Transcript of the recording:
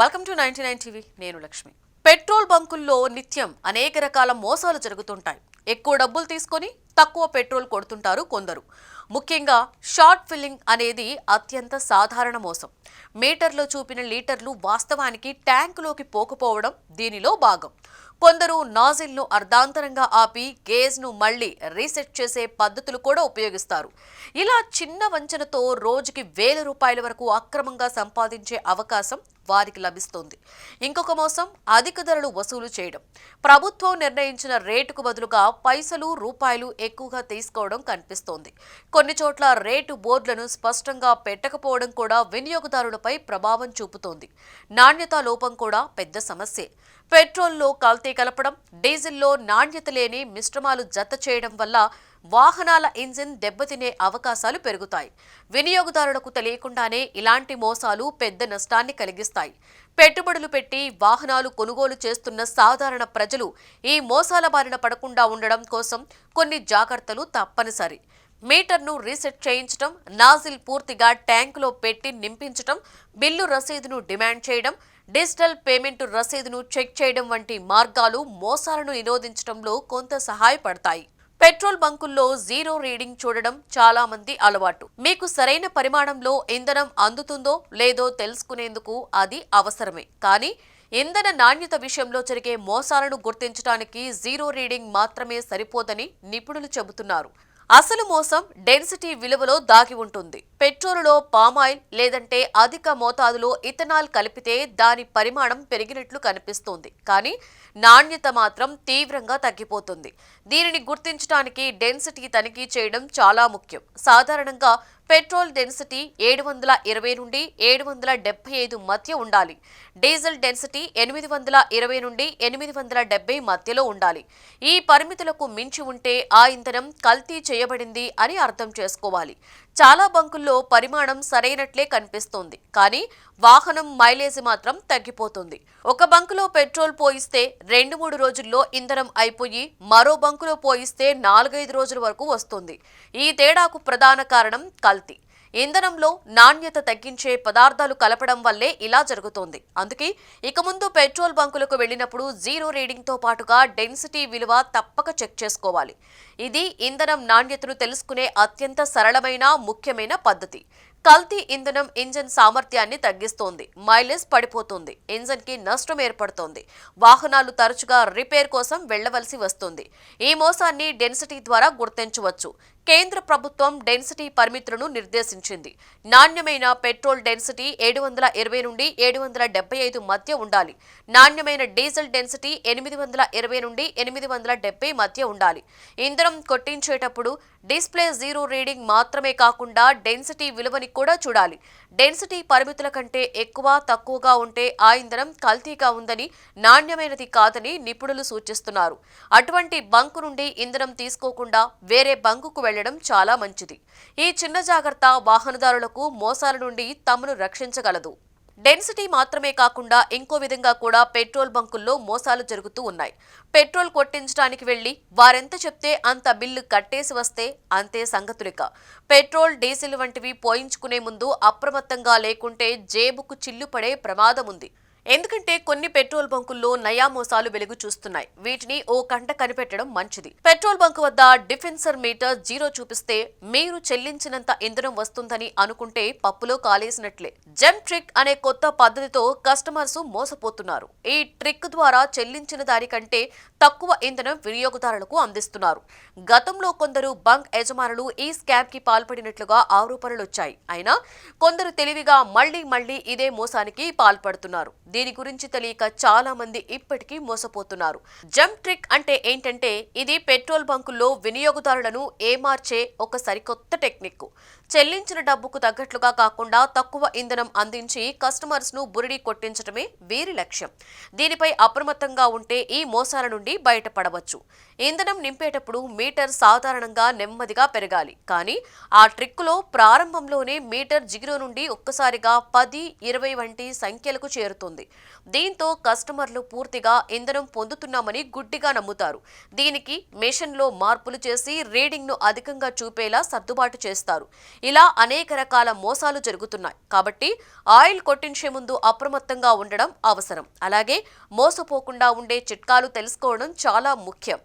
Welcome to 99 TV. నేను Lakshmi. Petrol బంకుల్లో నిత్యం అనేక రకాల మోసాలు జరుగుతుంటాయి. ఎక్కువ డబ్బులు తీసుకొని తక్కువ పెట్రోల్ కొడుతుంటారు కొందరు. ముఖ్యంగా షార్ట్ ఫిల్లింగ్ అనేది అత్యంత సాధారణ మోసం. మీటర్లో చూపిన లీటర్లు వాస్తవానికి ట్యాంకులోకి పోకపోవడం దీనిలో భాగం. కొందరు నాజిల్ను అర్ధాంతరంగా ఆపి గేజ్ను మళ్లీ రీసెట్ చేసే పద్ధతులు కూడా ఉపయోగిస్తారు. ఇలా చిన్న వంచనతో రోజుకి ₹1000 వరకు అక్రమంగా సంపాదించే అవకాశం వారికి లభిస్తుంది. ఇంకొక మోసం అధిక ధరలు వసూలు చేయడం. ప్రభుత్వం నిర్ణయించిన రేటుకు బదులుగా పైసలు రూపాయలు ఎక్కువగా తీసుకోవడం కనిపిస్తోంది. కొన్ని చోట్ల రేటు బోర్డులను స్పష్టంగా పెట్టకపోవడం కూడా వినియోగదారులపై ప్రభావం చూపుతోంది. నాణ్యతా లోపం కూడా పెద్ద సమస్యే. పెట్రోల్లో కల్తీ కలపడం, డీజిల్లో నాణ్యత లేని మిశ్రమాలు జత చేయడం వల్ల వాహనాల ఇంజిన్ దెబ్బతినే అవకాశాలు పెరుగుతాయి. వినియోగదారులకు తెలియకుండానే ఇలాంటి మోసాలు పెద్ద నష్టాన్ని కలిగిస్తాయి. పెట్టుబడులు పెట్టి వాహనాలు కొనుగోలు చేస్తున్న సాధారణ ప్రజలు ఈ మోసాల బారిన పడకుండా ఉండడం కోసం కొన్ని జాగ్రత్తలు తప్పనిసరి. మీటర్ను రీసెట్ చేయించడం, నాజిల్ పూర్తిగా ట్యాంకులో పెట్టి నింపించడం, బిల్లు రసీదును డిమాండ్ చేయడం, డిజిటల్ పేమెంట్ రసీదును చెక్ చేయడం వంటి మార్గాలు మోసాలను నిరోధించడంలో కొంత సహాయపడతాయి. పెట్రోల్ బంకుల్లో జీరో రీడింగ్ చూడడం చాలా మంది అలవాటు. మీకు సరైన పరిమాణంలో ఇంధనం అందుతుందో లేదో తెలుసుకునేందుకు అది అవసరమే. కానీ ఇంధన నాణ్యత విషయంలో జరిగే మోసాలను గుర్తించడానికి జీరో రీడింగ్ మాత్రమే సరిపోదని నిపుణులు చెబుతున్నారు. అసలు మోసం డెన్సిటీ విలువలో దాగి ఉంటుంది. పెట్రోలులో పామాయిల్ లేదంటే అధిక మోతాదులో ఇథనాల్ కలిపితే దాని పరిమాణం పెరిగినట్లు కనిపిస్తుంది. కానీ నాణ్యత మాత్రం తీవ్రంగా తగ్గిపోతుంది. దీనిని గుర్తించడానికి డెన్సిటీ తనిఖీ చేయడం చాలా ముఖ్యం. సాధారణంగా పెట్రోల్ డెన్సిటీ 720 నుండి 775 మధ్య ఉండాలి. డీజిల్ డెన్సిటీ 820 నుండి 870 మధ్యలో ఉండాలి. ఈ పరిమితులకు మించి ఉంటే ఆ ఇంధనం కల్తీ చేయబడింది అని అర్థం చేసుకోవాలి. చాలా బంకుల్లో పరిమాణం సరైనట్లే కనిపిస్తోంది, కానీ వాహనం మైలేజ్ మాత్రం తగ్గిపోతుంది. ఒక బంకులో పెట్రోల్ పోయిస్తే 2-3 రోజుల్లో ఇంధనం అయిపోయి మరో బంకులో పోయిస్తే 4-5 రోజుల వరకు వస్తుంది. ఈ తేడాకు ప్రధాన కారణం కల్తీ. ఇంధనంలో నాణ్యత తగ్గించే పదార్థాలు కలపడం వల్లే ఇలా జరుగుతోంది. అందుకే ఇక ముందు పెట్రోల్ బంకులకు వెళ్లినప్పుడు జీరో రీడింగ్తో పాటుగా డెన్సిటీ విలువ తప్పక చెక్ చేసుకోవాలి. ఇది ఇంధనం నాణ్యతను తెలుసుకునే అత్యంత సరళమైన ముఖ్యమైన పద్ధతి. కల్తీ ఇంధనం ఇంజిన్ సామర్థ్యాన్ని తగ్గిస్తోంది, మైలేజ్ పడిపోతుంది, ఇంజిన్ కి నష్టం ఏర్పడుతోంది, వాహనాలు తరచుగా రిపేర్ కోసం వెళ్లవలసి వస్తుంది. ఈ మోసాన్ని డెన్సిటీ ద్వారా గుర్తించవచ్చు. కేంద్ర ప్రభుత్వం డెన్సిటీ పరిమితులను నిర్దేశించింది. నాణ్యమైన పెట్రోల్ డెన్సిటీ 720 నుండి 775 మధ్య ఉండాలి. నాణ్యమైన డీజిల్ డెన్సిటీ 820 నుండి 870 మధ్య ఉండాలి. ఇంధనం కొట్టించేటప్పుడు డిస్ప్లే జీరో రీడింగ్ మాత్రమే కాకుండా డెన్సిటీ విలువని కూడా చూడాలి. డెన్సిటీ పరిమితుల కంటే ఎక్కువ తక్కువగా ఉంటే ఆ ఇంధనం కల్తీగా ఉందని, నాణ్యమైనది కాదని నిపుణులు సూచిస్తున్నారు. అటువంటి బంకు నుండి ఇంధనం తీసుకోకుండా వేరే బంకుకు వెళ్లడం చాలా మంచిది. ఈ చిన్న జాగ్రత్త వాహనదారులకు మోసాల నుండి తమను రక్షించగలదు. డెన్సిటీ మాత్రమే కాకుండా ఇంకో విధంగా కూడా పెట్రోల్ బంకుల్లో మోసాలు జరుగుతూ ఉన్నాయి. పెట్రోల్ కొట్టించడానికి వెళ్లి వారెంత చెప్తే అంత బిల్లు కట్టేసి వస్తే అంతే సంగతులిక. పెట్రోల్, డీజిల్ వంటివి పోయించుకునే ముందు అప్రమత్తంగా లేకుంటే జేబుకు చిల్లు పడే ప్రమాదం ఉంది. ఎందుకంటే కొన్ని పెట్రోల్ బంకుల్లో నయా మోసాలు వెలుగు చూస్తున్నాయి. వీటిని ఓ కంట కనిపెట్టడం మంచిది. పెట్రోల్ బంకు వద్ద డిఫెన్సర్ మీటర్ జీరో చూపిస్తే మీరు చెల్లించినంత ఇంధనం వస్తుందని అనుకుంటే పప్పులో కాలేసినట్లే. జంప్ ట్రిక్ అనే కొత్త పద్ధతితో కస్టమర్స్ మోసపోతున్నారు. ఈ ట్రిక్ ద్వారా చెల్లించిన దానికంటే తక్కువ ఇంధనం వినియోగదారులకు అందిస్తున్నారు. గతంలో కొందరు బంక్ యజమానులు ఈ స్కామ్ కి పాల్పడినట్లుగా ఆరోపణలు వచ్చాయి. అయినా కొందరు తెలివిగా మళ్లీ ఇదే మోసానికి పాల్పడుతున్నారు. దీని గురించి తెలియక చాలా మంది ఇప్పటికీ మోసపోతున్నారు. జంప్ ట్రిక్ అంటే ఏంటంటే ఇది పెట్రోల్ బంకుల్లో వినియోగదారులను ఏమార్చే ఒక సరికొత్త టెక్నిక్. చెల్లించిన డబ్బుకు తగ్గట్లుగా కాకుండా తక్కువ ఇంధనం అందించి కస్టమర్స్ ను బురిడి కొట్టించడమే వీరి లక్ష్యం. దీనిపై అప్రమత్తంగా ఉంటే ఈ మోసాల నుండి బయటపడవచ్చు. ఇంధనం నింపేటప్పుడు మీటర్ సాధారణంగా నెమ్మదిగా పెరగాలి. కానీ ఆ ట్రిక్కులో ప్రారంభంలోనే మీటర్ జీరో నుండి ఒక్కసారిగా 10, 20 వంటి సంఖ్యలకు చేరుతుంది. దీంతో కస్టమర్లు పూర్తిగా ఇంధనం పొందుతున్నామని గుడ్డిగా నమ్ముతారు. దీనికి మెషిన్లో మార్పులు చేసి రీడింగ్ ను అధికంగా చూపేలా సర్దుబాటు చేస్తారు. ఇలా అనేక రకాల మోసాలు జరుగుతున్నాయి. కాబట్టి ఆయిల్ కొట్టించే ముందు అప్రమత్తంగా ఉండడం అవసరం. అలాగే మోసపోకుండా ఉండే చిట్కాలు తెలుసుకోవడం చాలా ముఖ్యం.